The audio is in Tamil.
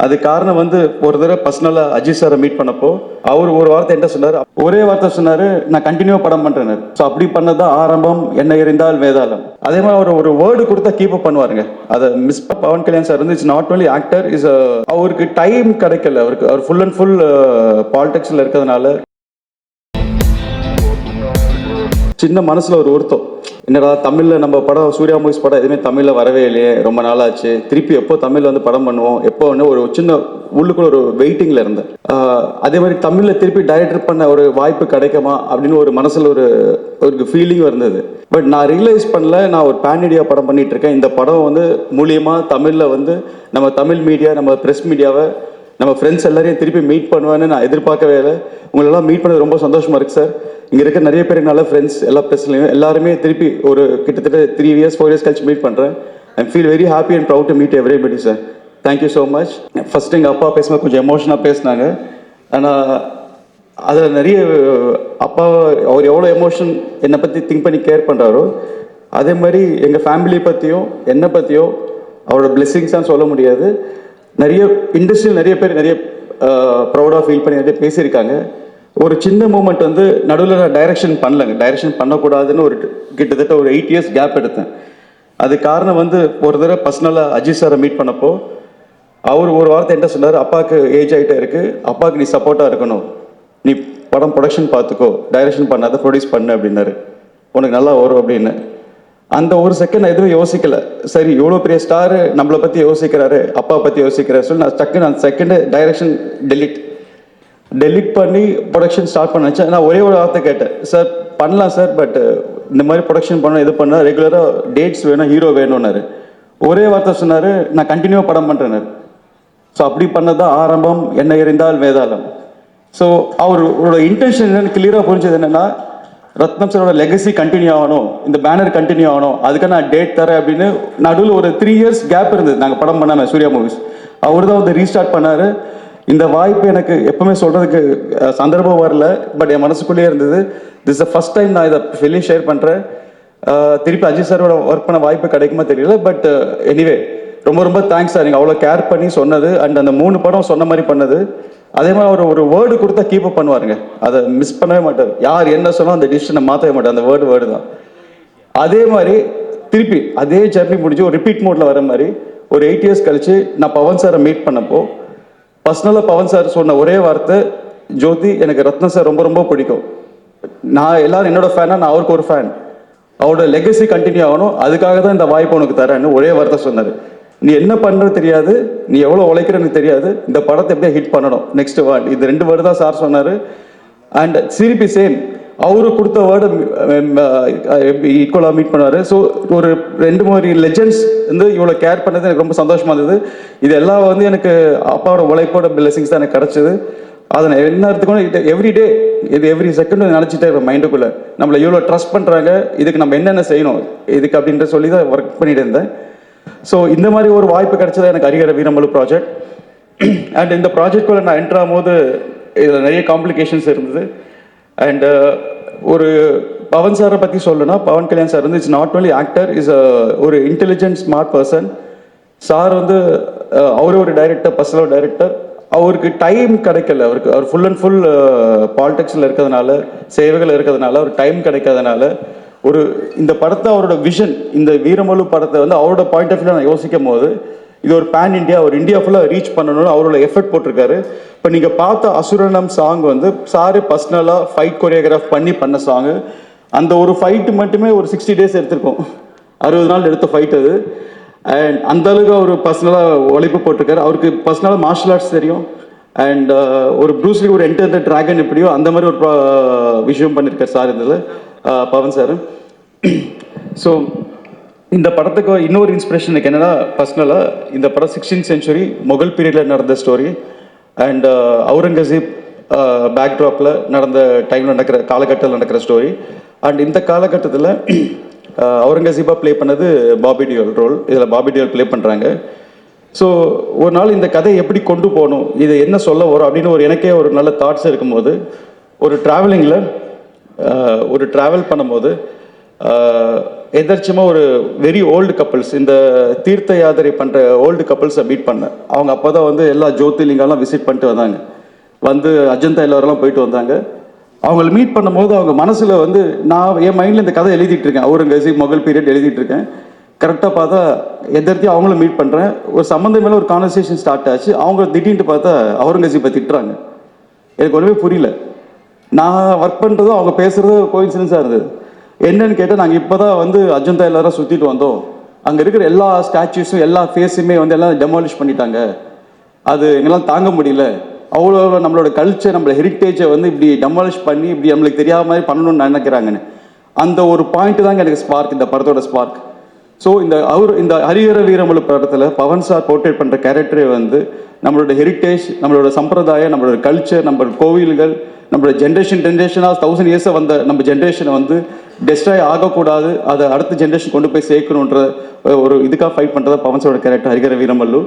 அது காரணம் வந்து ஒரு தடவை பர்சனலாக அஜித் சாரை மீட் பண்ணப்போ அவர் ஒரு வார்த்தை என்ன சொன்னார், ஒரே வார்த்தை சொன்னார், நான் கண்டினியூவாக படம் பண்ணுறேன். ஸோ அப்படி பண்ணது தான் ஆரம்பம், என்ன எறிந்தால் வேதாளம். அதே மாதிரி அவர் ஒரு வேர்டு கொடுத்தா கீப் அப் பண்ணுவாருங்க. அதை மிஸ் பவன் கல்யாண் சார் வந்து it's not only actor, is அவருக்கு டைம் கிடைக்கல. அவருக்கு அவர் ஃபுல் அண்ட் ஃபுல் பாலிடிக்ஸில் இருக்கிறதுனால சின்ன மனசில் ஒரு வருத்தம், என்னடா தமிழில் நம்ம படம் சூர்யா மூவிஸ் படம் எதுவுமே தமிழில் வரவே இல்லையே, ரொம்ப நாளாச்சு, திருப்பி எப்போ தமிழில் வந்து படம் பண்ணுவோம், எப்போ வந்து ஒரு சின்ன உள்ளுக்குள்ள ஒரு வெயிட்டிங்கில் இருந்தேன். அதே மாதிரி தமிழில் திருப்பி டைரக்டர் பண்ண ஒரு வாய்ப்பு கிடைக்குமா அப்படின்னு ஒரு மனசில் ஒரு ஃபீலிங் இருந்தது. பட் நான் ரியலைஸ் பண்ணல, நான் ஒரு பேன் இண்டியா படம் பண்ணிட்டு இருக்கேன். இந்த படம் வந்து மூலியமாக தமிழில் வந்து நம்ம தமிழ் மீடியா, நம்ம ப்ரெஸ் மீடியாவை, நம்ம ஃப்ரெண்ட்ஸ் எல்லாரையும் திருப்பி மீட் பண்ணுவேன்னு நான் எதிர்பார்க்கவே இல்லை. உங்களெல்லாம் மீட் பண்ணது ரொம்ப சந்தோஷமாக இருக்குது சார். இங்கே இருக்க நிறைய பேர் நல்ல ஃப்ரெண்ட்ஸ், எல்லா ப்ரெஸ்லையும் எல்லாருமே திருப்பி ஒரு கிட்டத்தட்ட 3 years 4 years கழிச்சு மீட் பண்ணுறேன். I feel very happy and proud to meet everybody sir. Thank you so much. First எங்கள் அப்பா பேசும்போது கொஞ்சம் எமோஷனாக பேசினாங்க. ஆனால் அதில் நிறைய அப்பா அவர் எவ்வளோ எமோஷன் என்னை பற்றி திங்க் பண்ணி கேர் பண்ணுறாரோ, அதே மாதிரி எங்கள் ஃபேமிலி பற்றியும் என்னை பற்றியும் அவரோட பிளெஸ்ஸிங்ஸான்னு சொல்ல முடியாது. நிறைய இண்டஸ்ட்ரியில் நிறைய பேர் நிறைய ப்ரௌடாக ஃபீல் பண்ணி நிறைய பேசியிருக்காங்க. ஒரு சின்ன மூமெண்ட் வந்து நடுவில் நான் டைரக்ஷன் பண்ணலைங்க, டைரக்ஷன் பண்ணக்கூடாதுன்னு கிட்டத்தட்ட ஒரு 8 years கேப் எடுத்தேன். அது காரணம் வந்து ஒரு தடவை பர்சனலாக அஜித் சாரை மீட் பண்ணப்போ அவர் ஒரு வார்த்தை என்ன சொன்னார், அப்பாவுக்கு ஏஜ் ஆகிட்டே இருக்குது, அப்பாவுக்கு நீ சப்போர்ட்டாக இருக்கணும், நீ படம் ப்ரொடக்ஷன் பார்த்துக்கோ, டைரக்ஷன் பண்ணாத ப்ரொடியூஸ் பண்ணு அப்படின்னாரு, உனக்கு நல்லா வரும் அப்படின்னு. அந்த ஒரு செகண்ட் நான் எதுவும் யோசிக்கலை. சரி, இவ்வளோ பெரிய ஸ்டாரு நம்மளை பற்றி யோசிக்கிறாரு, அப்பா பற்றி யோசிக்கிறாரு சொல்லி நான் டக்குன்னு அந்த செகண்டு டைரக்ஷன் டெலிட் பண்ணி ப்ரொடக்ஷன் ஸ்டார்ட் பண்ண வச்சேன். நான் ஒரே ஒரு வார்த்தை கேட்டேன், சார் பண்ணலாம் சார், பட் இந்த மாதிரி ப்ரொடக்ஷன் பண்ண இது பண்ணால் ரெகுலராக டேட்ஸ் வேணும், ஹீரோ வேணும்னாரு. ஒரே வார்த்தை சொன்னார், நான் கண்டினியூவாக படம் பண்ணுறேன்னாரு. ஸோ அப்படி பண்ணது தான் ஆரம்பம், என்ன எறிந்தால் வேதாளம். ஸோ அவரோட இன்டென்ஷன் என்னென்னு கிளியராக புரிஞ்சது என்னென்னா, ரத்னம் சாரோட லெகசி கண்டினியூ ஆகணும், இந்த பேனர் கண்டினியூ ஆகணும், அதுக்கு நான் டேட் தரேன் அப்படின்னு. நடுவில் ஒரு 3 years கேப் இருந்தது நாங்கள் படம் பண்ணாமல் சூர்யா மூவிஸ். அவர் தான் வந்து ரீஸ்டார்ட் பண்ணார். இந்த வாய்ப்பு எனக்கு எப்பவுமே சொல்கிறதுக்கு சந்தர்ப்பம் வரல, பட் என் மனசுக்குள்ளேயே இருந்தது. திஸ் த ஃபர்ஸ்ட் டைம் நான் இதை வெளியே ஷேர் பண்ணுறேன். திருப்பி அஜித் சாரோட ஒர்க் பண்ண வாய்ப்பு கிடைக்குமா தெரியல, பட் எனிவே ரொம்ப ரொம்ப தேங்க்ஸ் சார், நீங்கள் அவ்வளோ கேர் பண்ணி சொன்னது அண்ட் அந்த 3 படம் சொன்ன மாதிரி பண்ணது. அதே மாதிரி அவர் ஒரு வேர்டு கொடுத்தா கீப் அப் பண்ணுவாருங்க, அதை மிஸ் பண்ணவே மாட்டார். யார் என்ன சொன்னால் அந்த டிசிஷனை மாற்றவே மாட்டார், அந்த வேர்டு தான். அதே மாதிரி திருப்பி அதே ஜர்னி முடிஞ்சு ஒரு ரிப்பீட் மோடில் வர மாதிரி ஒரு 8 years கழிச்சு நான் பவன் சாரை மீட் பண்ணப்போ பர்சனலாக பவன் சார் சொன்ன ஒரே வார்த்தை, ஜோதி எனக்கு ரத்னம் சார் ரொம்ப ரொம்ப பிடிக்கும், நான் எல்லாரும் என்னோட ஃபேனாக, நான் அவருக்கு ஒரு ஃபேன், அவரோட லெகசி கண்டினியூ ஆகணும், அதுக்காக தான் இந்த வாய்ப்பு உனக்கு தரேன்னு ஒரே வார்த்தை சொன்னார். நீ என்ன பண்ணுறது தெரியாது, நீ எவ்வளோ உழைக்கிறன்னு தெரியாது, இந்த படத்தை எப்படியா ஹிட் பண்ணணும், நெக்ஸ்ட் வேர்டு, இது 2 வேர்டு தான் சார் சொன்னார். அண்ட் சிரிப்பி சேம், அவரு கொடுத்த வேர்டு ஈக்குவலாக மீட் பண்ணார். ஸோ ஒரு 2-3 லெஜெண்ட்ஸ் வந்து இவ்வளோ கேர் பண்ணது எனக்கு ரொம்ப சந்தோஷமாக இருந்தது. இது எல்லாம் வந்து எனக்கு அப்பாவோட உழைப்போட பிளெஸிங்ஸ் தான் எனக்கு கிடச்சிது. அதை நான் என்ன எடுத்துக்கணும், எவ்ரிடே இது எவ்ரி செகண்ட் நினச்சிட்டே இருப்பேன் மைண்டுக்குள்ளே, நம்மளை இவ்வளோ ட்ரஸ்ட் பண்ணுறாங்க, இதுக்கு நம்ம என்னென்ன செய்யணும் இதுக்கு அப்படின்ற சொல்லி தான் ஒர்க் பண்ணிட்டு இருந்தேன். ஸோ இந்த மாதிரி ஒரு வாய்ப்பு கிடைச்சது எனக்கு ஹரிஹர வீரமலு ப்ராஜெக்ட். அண்ட் இந்த ப்ராஜெக்ட்குள்ளே நான் என்ட்ரு ஆகும்போது இதில் நிறைய காம்ப்ளிகேஷன்ஸ் இருந்தது. அண்ட் ஒரு பவன் சாரை பற்றி சொல்லணும்னா, பவன் கல்யாண் சார் வந்து it's not only actor, is ஒரு இன்டெலிஜென்ட் ஸ்மார்ட் பர்சன். சார் வந்து அவரே ஒரு டைரக்டர், பர்சனல் டைரக்டர். அவருக்கு டைம் கிடைக்கல, அவர் ஃபுல் அண்ட் ஃபுல் பாலிடிக்ஸில் இருக்கிறதுனால, சேவைகள் இருக்கிறதுனால, அவர் டைம் கிடைக்காதனால இந்த படத்தை அவரோட விஷன், இந்த வீரமலு படத்தை வந்து அவரோட பாயிண்ட் ஆஃப் வியூ நான் யோசிக்கும் போது, இது ஒரு பேன் இண்டியா, ஒரு இந்தியா ஃபுல்லாக ரீச் பண்ணணும்னு அவரோட எஃபர்ட் போட்டிருக்காரு. இப்போ நீங்கள் பார்த்த அசுரனம் சாங் வந்து சாரு பர்சனலாக ஃபைட் கொரியோகிராஃப் பண்ண சாங்கு. அந்த ஒரு ஃபைட்டு மட்டுமே ஒரு 60 days எடுத்திருக்கோம், 60 நாள் எடுத்த ஃபைட் அது. அண்ட் அந்தளவுக்கு அவர் பர்சனலாக உழைப்பு போட்டிருக்காரு. அவருக்கு பர்சனலாக மார்ஷல் ஆர்ட்ஸ் தெரியும். அண்ட் ஒரு ப்ரூஸ்லி ஒரு என்டர் த ட்ராகன் எப்படியோ அந்த மாதிரி ஒரு விஷயம் பண்ணியிருக்காரு சார் இதில், பவன் சார். ஸோ இந்த படத்துக்கு இன்னொரு இன்ஸ்பிரேஷன் எனக்கு என்னென்னா, பர்சனலாக இந்த படம் 16th century முகல் பீரியடில் நடந்த ஸ்டோரி. அண்ட் அவுரங்கசீப் பேக்ட்ராப்பில் நடந்த டைமில் நடக்கிற காலகட்டத்தில் நடக்கிற ஸ்டோரி. அண்ட் இந்த காலகட்டத்தில் அவுரங்கசீபாக ப்ளே பண்ணது பாபி டியோல் ரோல், இதில் பாபி டியோல் ப்ளே பண்ணுறாங்க. ஸோ ஒரு நாள் இந்த கதை எப்படி கொண்டு போகணும், இதை என்ன சொல்ல வரும் அப்படின்னு எனக்கே ஒரு நல்ல தாட்ஸ் இருக்கும்போது, ஒரு ட்ராவல் பண்ணும்போது எதர்ச்சியமாக ஒரு வெரி ஓல்டு கப்பல்ஸ், இந்த தீர்த்த யாத்திரை பண்ணுற ஓல்டு கப்பல்ஸை மீட் பண்ணேன். அவங்க அப்போ தான் வந்து எல்லா ஜோதிர்லிங்கெல்லாம் விசிட் பண்ணிட்டு வந்தாங்க. வந்து அஜந்தா எல்லாரெல்லாம் போயிட்டு வந்தாங்க. அவங்கள மீட் பண்ணும்போது அவங்க மனசில் வந்து நான் என் மைண்டில் இந்த கதை எழுதிட்டு இருக்கேன். அவுரங்கசீப் முகல் பீரியட் எழுதிட்டு இருக்கேன். கரெக்டாக பார்த்தா எதிர்த்து அவங்களும் மீட் பண்ணுறேன். ஒரு சம்மந்தம் மேலே ஒரு கான்வர்சேஷன் ஸ்டார்ட் ஆச்சு. அவங்க திடீர்னு பார்த்தா அவுரங்கசீப்பை திட்டுறாங்க. எனக்கு ஒன்றுமே புரியல. நான் ஒர்க் பண்ணுறதும் அவங்க பேசுகிறதும் கோயின்சிடன்ஸாக இருந்தது. என்னன்னு கேட்டால், நாங்கள் இப்போ தான் வந்து அஜந்தா எல்லாரும் சுற்றிட்டு வந்தோம். அங்கே இருக்கிற எல்லா ஸ்டாச்சுஸும் எல்லா ஃபேஸுமே வந்து எல்லாம் டெமாலிஷ் பண்ணிட்டாங்க. அது எங்களால் தாங்க முடியல. அவ்வளோ நம்மளோட கல்ச்சர், நம்மளோட ஹெரிட்டேஜை வந்து இப்படி டெமாலிஷ் பண்ணி இப்படி நம்மளுக்கு தெரியாத மாதிரி பண்ணணும்னு நினைக்கிறாங்கன்னு. அந்த ஒரு பாயிண்ட் தாங்க எனக்கு ஸ்பார்க், இந்த படத்தோட ஸ்பார்க். ஸோ இந்த ஹரிஹர வீரமலு படத்தில் பவன் சார் போர்ட்ரேட் பண்ணுற கேரக்டரே வந்து நம்மளோட ஹெரிட்டேஜ், நம்மளோட சம்பிரதாயம், நம்மளோட கல்ச்சர், நம்மளோட கோவில்கள், நம்மளோட ஜென்ரேஷனாக 1000 இயர்ஸை வந்த நம்ம ஜென்ரேஷனை வந்து டெஸ்ட்ராய் ஆகக்கூடாது, அதை அடுத்த ஜென்ரேஷன் கொண்டு போய் சேர்க்கணுன்ற ஒரு இதுக்காக ஃபைட் பண்ணுறதா பவன் சாரோட கேரக்டர் ஹரிஹர வீரமல்லு.